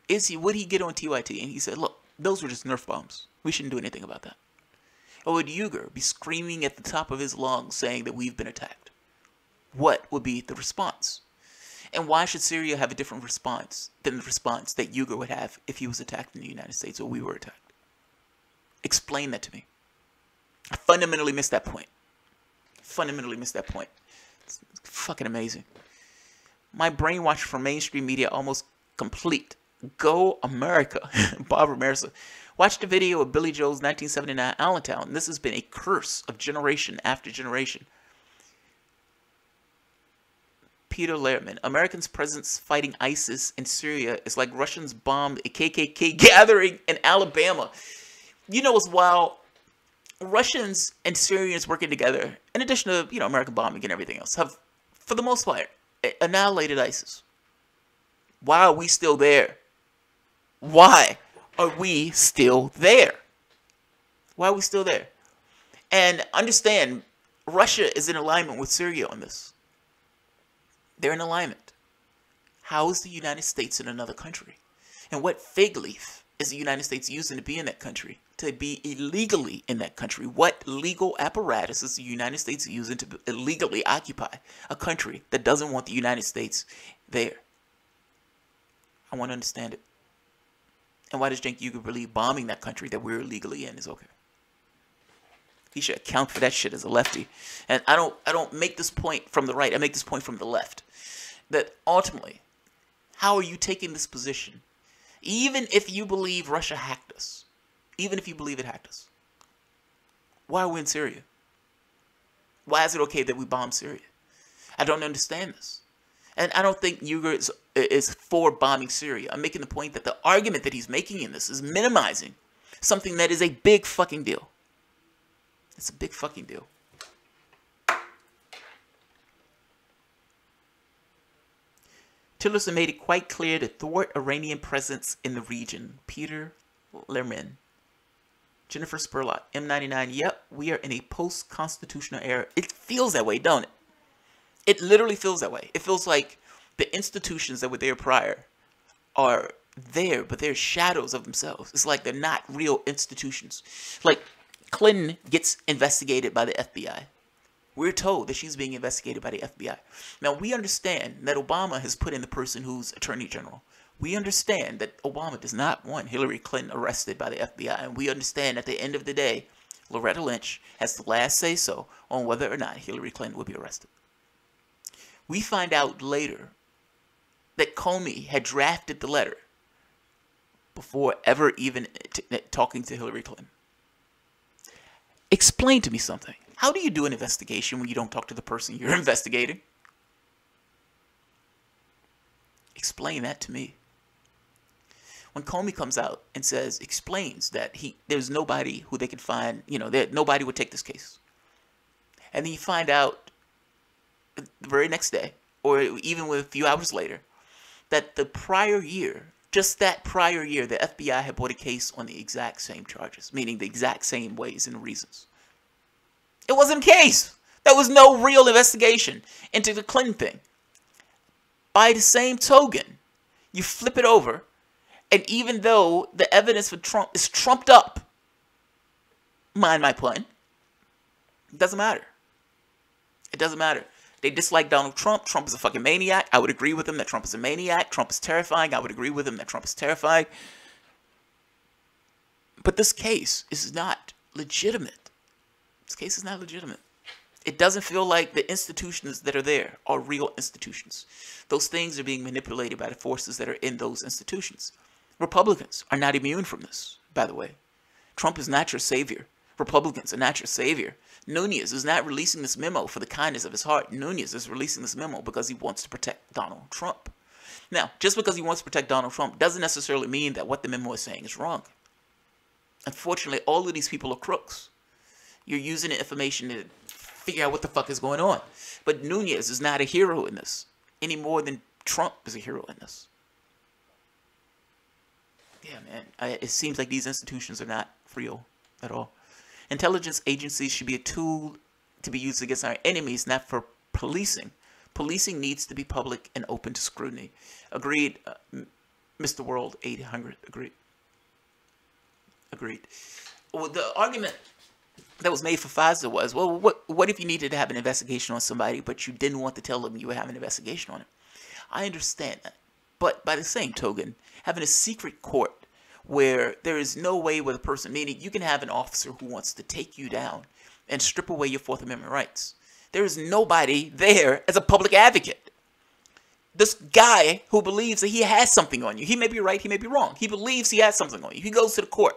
would he get on TYT and he said, look, those were just Nerf bombs. We shouldn't do anything about that. Or would Uyghur be screaming at the top of his lungs saying that we've been attacked? What would be the response? And why should Syria have a different response than the response that Uyghur would have if he was attacked in the United States or we were attacked? Explain that to me. I fundamentally missed that point. Fundamentally missed that point. It's fucking amazing. My brainwash from mainstream media almost complete. Go America. Barbara Mercer. Watch the video of Billy Joel's 1979 Allentown. This has been a curse of generation after generation. Peter Lehrman. Americans' presence fighting ISIS in Syria is like Russians bombed a KKK gathering in Alabama. You know what's wild? Russians and Syrians working together, in addition to, American bombing and everything else, have, for the most part, annihilated ISIS. Why are we still there? Why are we still there? Why are we still there? And understand, Russia is in alignment with Syria on this. They're in alignment. How is the United States in another country? And what fig leaf is the United States using to be in that country? To be illegally in that country? What legal apparatus is the United States using to illegally occupy a country that doesn't want the United States there? I want to understand it. And why does Cenk Uygur believe bombing that country that we're illegally in is okay? He should account for that shit as a lefty. And I don't make this point from the right. I make this point from the left. That ultimately, how are you taking this position? Even if you believe Russia hacked us. Even if you believe it hacked us. Why are we in Syria? Why is it okay that we bomb Syria? I don't understand this. And I don't think Uygur is for bombing Syria. I'm making the point that the argument that he's making in this is minimizing Something that is a big fucking deal. It's a big fucking deal. Tillerson made it quite clear to thwart Iranian presence in the region. Peter Lerman. Jennifer Spurlock, M99. Yep, we are in a post-constitutional era. It feels that way, don't it? It literally feels that way. It feels like the institutions that were there prior are there, but they're shadows of themselves. It's like they're not real institutions. Like, Clinton gets investigated by the FBI. We're told that she's being investigated by the FBI. Now, we understand that Obama has put in the person who's Attorney General. We understand that Obama does not want Hillary Clinton arrested by the FBI. And we understand at the end of the day, Loretta Lynch has the last say-so on whether or not Hillary Clinton will be arrested. We find out later that Comey had drafted the letter before ever even talking to Hillary Clinton. Explain to me something. How do you do an investigation when you don't talk to the person you're investigating? Explain that to me. When Comey comes out and explains that there's nobody who they could find, that nobody would take this case. And then you find out the very next day, or even a few hours later, that the prior year, just that prior year, the FBI had brought a case on the exact same charges, meaning the exact same ways and reasons. It wasn't a case. There was no real investigation into the Clinton thing. By the same token, you flip it over, and even though the evidence for Trump is trumped up, mind my pun, it doesn't matter. It doesn't matter. They dislike Donald Trump. Trump is a fucking maniac. I would agree with them that Trump is a maniac. Trump is terrifying. I would agree with them that Trump is terrifying. But this case is not legitimate. This case is not legitimate. It doesn't feel like the institutions that are there are real institutions. Those things are being manipulated by the forces that are in those institutions. Republicans are not immune from this, by the way. Trump is not your savior. Republicans are not your savior. Nunes is not releasing this memo for the kindness of his heart. Nunes is releasing this memo because he wants to protect Donald Trump. Now, just because he wants to protect Donald Trump doesn't necessarily mean that what the memo is saying is wrong. Unfortunately, all of these people are crooks. You're using the information to figure out what the fuck is going on. But Nunes is not a hero in this, any more than Trump is a hero in this. Yeah, man. It seems like these institutions are not real at all. Intelligence agencies should be a tool to be used against our enemies, not for policing. Policing needs to be public and open to scrutiny. Agreed, Mr. World 800. Agreed. Agreed. Well, the argument that was made for FISA was, well, what if you needed to have an investigation on somebody, but you didn't want to tell them you were having an investigation on him? I understand that. But by the same token, having a secret court where there is no way with a person, meaning you can have an officer who wants to take you down and strip away your Fourth Amendment rights. There is nobody there as a public advocate. This guy who believes that he has something on you, he may be right, he may be wrong. He believes he has something on you. He goes to the court.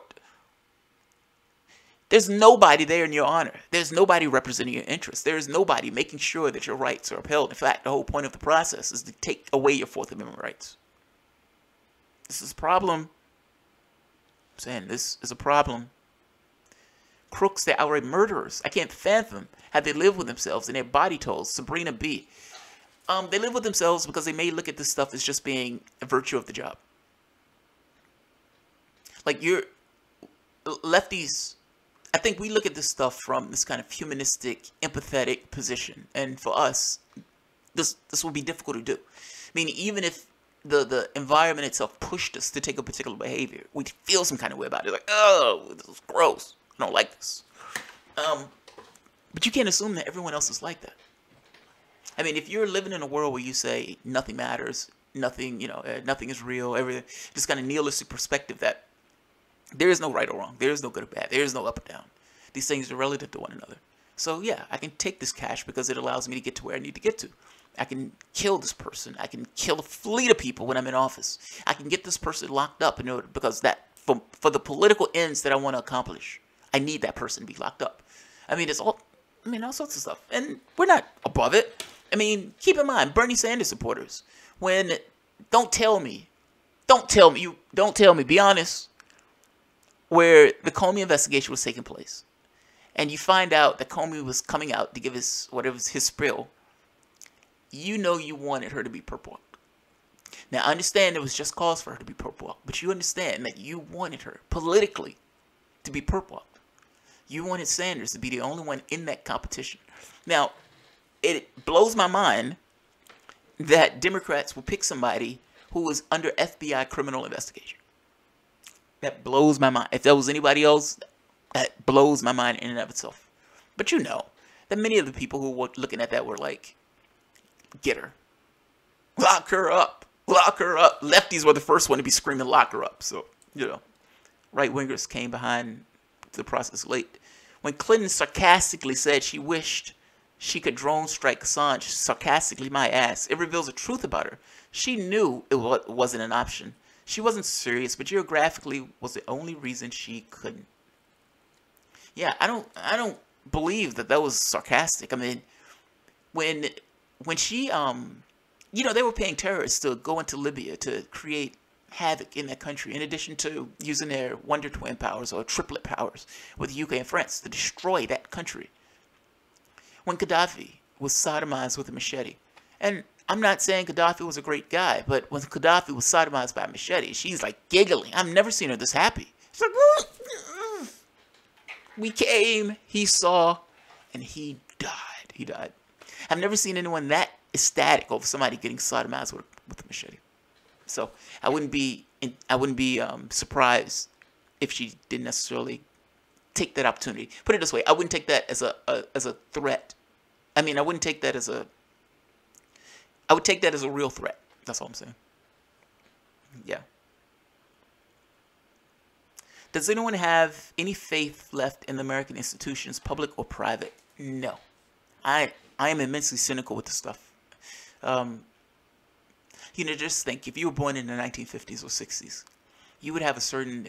There's nobody there in your honor. There's nobody representing your interests. There is nobody making sure that your rights are upheld. In fact, the whole point of the process is to take away your Fourth Amendment rights. This is a problem. I'm saying this is a problem. Crooks that outright murderers. I can't fathom how they live with themselves and their body tolls. Sabrina B. They live with themselves because they may look at this stuff as just being a virtue of the job. Like lefties, I think we look at this stuff from this kind of humanistic, empathetic position. And for us, this will be difficult to do. Meaning, even if the environment itself pushed us to take a particular behavior, we feel some kind of way about it. Like, oh, this is gross. I don't like this. But you can't assume that everyone else is like that. I mean, if you're living in a world where you say nothing matters, nothing, nothing is real, everything, this kind of nihilistic perspective that there is no right or wrong. There is no good or bad. There is no up or down. These things are relative to one another. So yeah, I can take this cash because it allows me to get to where I need to get to. I can kill this person. I can kill a fleet of people when I'm in office. I can get this person locked up in order, because that for the political ends that I want to accomplish, I need that person to be locked up. I mean, all sorts of stuff. And we're not above it. I mean, keep in mind, Bernie Sanders supporters, don't tell me, be honest. where the Comey investigation was taking place, and you find out that Comey was coming out to give his spiel, you know you wanted her to be perp walked. Now, I understand it was just cause for her to be perp walked, but you understand that you wanted her politically to be perp walked. You wanted Sanders to be the only one in that competition. Now, it blows my mind that Democrats will pick somebody who is under FBI criminal investigation. That blows my mind. If there was anybody else, that blows my mind in and of itself. But you know that many of the people who were looking at that were like, get her. Lock her up. Lock her up. Lefties were the first one to be screaming, lock her up. So, you know, right-wingers came behind the process late. When Clinton sarcastically said she wished she could drone strike Assange, sarcastically my ass, it reveals the truth about her. She knew it wasn't an option. She wasn't serious, but geographically was the only reason she couldn't. Yeah, I don't believe that was sarcastic. I mean, when she you know, they were paying terrorists to go into Libya to create havoc in that country, in addition to using their Wonder Twin powers or triplet powers with the UK and France to destroy that country. When Gaddafi was sodomized with a machete, and I'm not saying Gaddafi was a great guy, but when Gaddafi was sodomized by a machete, she's like giggling. I've never seen her this happy. She's like, we came, he saw, and he died. He died. I've never seen anyone that ecstatic over somebody getting sodomized with a machete. So I wouldn't be surprised if she didn't necessarily take that opportunity. Put it this way: I wouldn't take that as a threat. I mean, I wouldn't take that as a. I would take that as a real threat. That's all I'm saying. Yeah. Does anyone have any faith left in the American institutions, public or private? No. I am immensely cynical with this stuff. You know, just think, if you were born in the 1950s or 60s, you would have a certain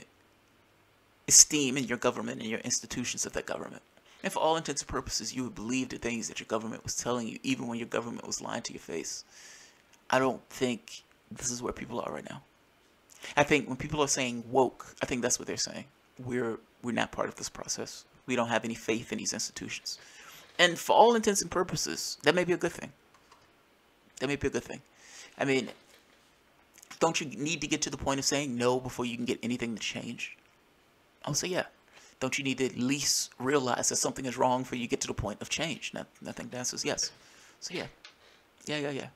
esteem in your government and your institutions of that government. And for all intents and purposes, you would believe the things that your government was telling you, even when your government was lying to your face. I don't think this is where people are right now. I think when people are saying woke, I think that's what they're saying. We're not part of this process. We don't have any faith in these institutions. And for all intents and purposes, that may be a good thing. That may be a good thing. I mean, don't you need to get to the point of saying no before you can get anything to change? I'll say yeah. Don't you need to at least realize that something is wrong before you get to the point of change? And I think the answer is yes. So yeah. Yeah.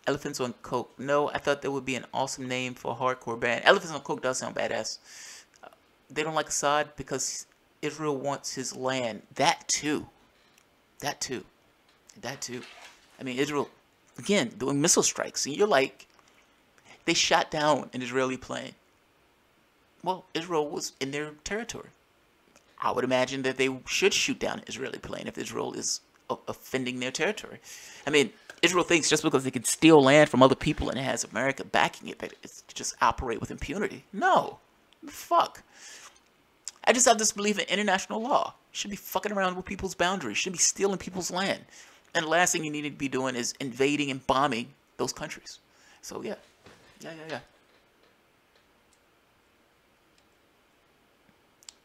Elephants on Coke. No, I thought that would be an awesome name for a hardcore band. Elephants on Coke does sound badass. They don't like Assad because Israel wants his land. That too. I mean, Israel, again, doing missile strikes. And you're like, they shot down an Israeli plane. Well, Israel was in their territory. I would imagine that they should shoot down an Israeli plane if Israel is offending their territory. I mean, Israel thinks just because they can steal land from other people and it has America backing it, that it's just operate with impunity. No. Fuck. I just have this belief in international law. You should be fucking around with people's boundaries. You shouldn't be stealing people's land. And the last thing you need to be doing is invading and bombing those countries. So, yeah. Yeah.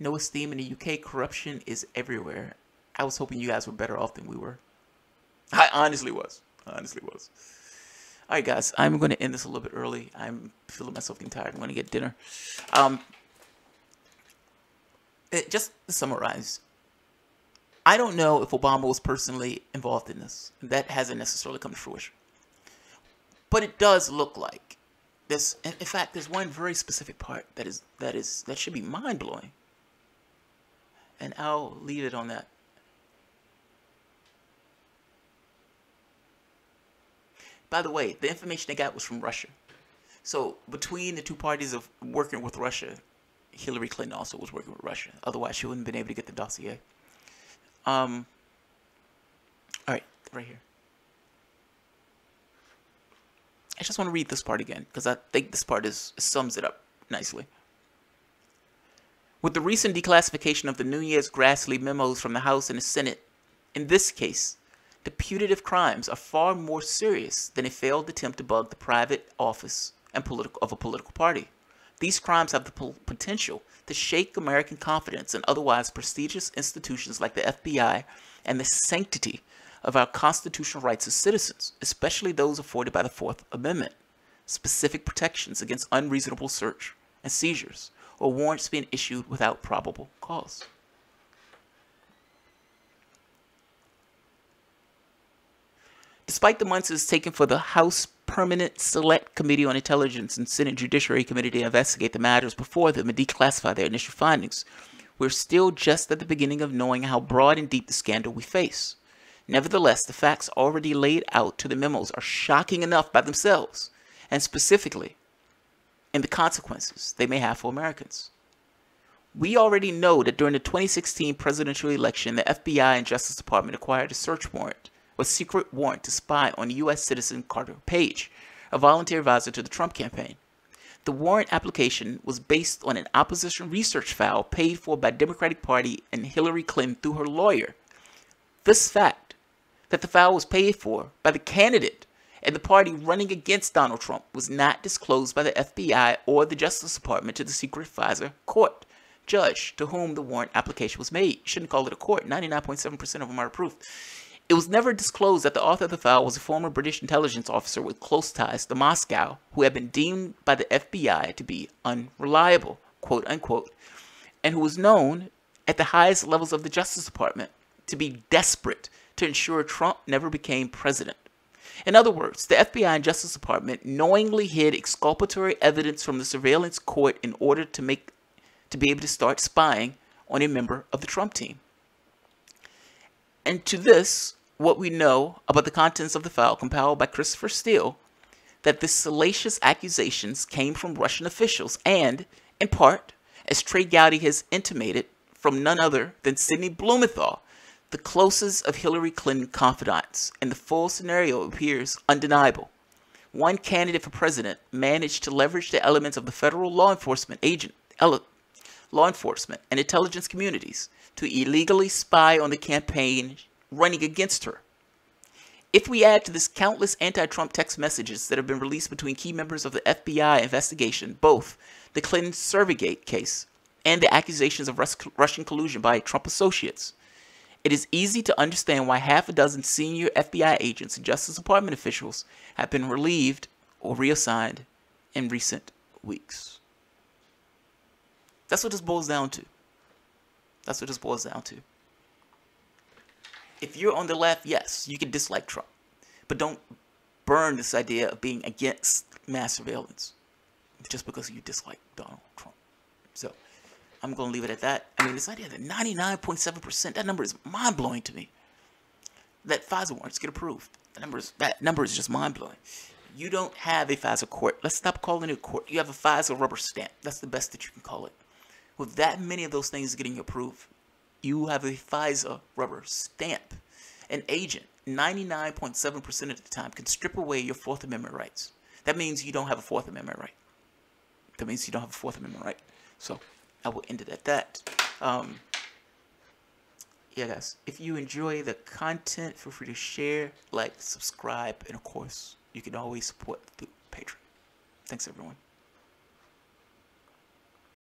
No esteem in the UK. Corruption is everywhere. I was hoping you guys were better off than we were. I honestly was. Alright, guys. I'm going to end this a little bit early. I'm feeling myself getting tired. I'm going to get dinner. Just to summarize, I don't know if Obama was personally involved in this. That hasn't necessarily come to fruition. But it does look like this. In fact, there's one very specific part that should be mind-blowing. And I'll leave it on that. By the way, the information they got was from Russia. So between the two parties of working with Russia, Hillary Clinton also was working with Russia. Otherwise, she wouldn't have been able to get the dossier. All right, right here. I just want to read this part again because I think this part sums it up nicely. With the recent declassification of the Nunez-Grassley memos from the House and the Senate, in this case, The putative crimes are far more serious than a failed attempt to bug the private office and of a political party. These crimes have the potential to shake American confidence in otherwise prestigious institutions like the FBI and the sanctity of our constitutional rights as citizens, especially those afforded by the Fourth Amendment, specific protections against unreasonable search and seizures, or warrants being issued without probable cause. Despite the months it's taken for the House Permanent Select Committee on Intelligence and Senate Judiciary Committee to investigate the matters before them and declassify their initial findings, we're still just at the beginning of knowing how broad and deep the scandal we face. Nevertheless, the facts already laid out to the memos are shocking enough by themselves, and specifically in the consequences they may have for Americans. We already know that during the 2016 presidential election, the FBI and Justice Department acquired a search warrant, a secret warrant to spy on U.S. citizen Carter Page, a volunteer advisor to the Trump campaign. The warrant application was based on an opposition research file paid for by Democratic Party and Hillary Clinton through her lawyer. This fact, that the file was paid for by the candidate and the party running against Donald Trump, was not disclosed by the FBI or the Justice Department to the secret FISA court judge to whom the warrant application was made. You shouldn't call it a court. 99.7% of them are approved. It was never disclosed that the author of the file was a former British intelligence officer with close ties to Moscow who had been deemed by the FBI to be unreliable, quote unquote, and who was known at the highest levels of the Justice Department to be desperate to ensure Trump never became president. In other words, the FBI and Justice Department knowingly hid exculpatory evidence from the surveillance court in order to be able to start spying on a member of the Trump team. And to this, what we know about the contents of the file compiled by Christopher Steele, that the salacious accusations came from Russian officials and, in part, as Trey Gowdy has intimated, from none other than Sidney Blumenthal, the closest of Hillary Clinton confidants, and the full scenario appears undeniable. One candidate for president managed to leverage the elements of the federal law enforcement and intelligence communities to illegally spy on the campaign running against her. If we add to this countless anti-Trump text messages that have been released between key members of the FBI investigation, both the Clinton Watergate case and the accusations of Russian collusion by Trump associates, it is easy to understand why half a dozen senior FBI agents and Justice Department officials have been relieved or reassigned in recent weeks. That's what this boils down to. That's what this boils down to. If you're on the left, yes, you can dislike Trump. But don't burn this idea of being against mass surveillance just because you dislike Donald Trump. So, I'm going to leave it at that. I mean, this idea that 99.7%, that number is mind-blowing to me. That FISA warrants get approved. That number is just mind-blowing. You don't have a FISA court. Let's stop calling it a court. You have a FISA rubber stamp. That's the best that you can call it. With that many of those things getting approved, you have a FISA rubber stamp. An agent, 99.7% of the time, can strip away your Fourth Amendment rights. That means you don't have a Fourth Amendment right. That means you don't have a Fourth Amendment right. So, I will end it at that. Yeah, guys, if you enjoy the content, feel free to share, like, subscribe, and of course, you can always support through Patreon. Thanks, everyone.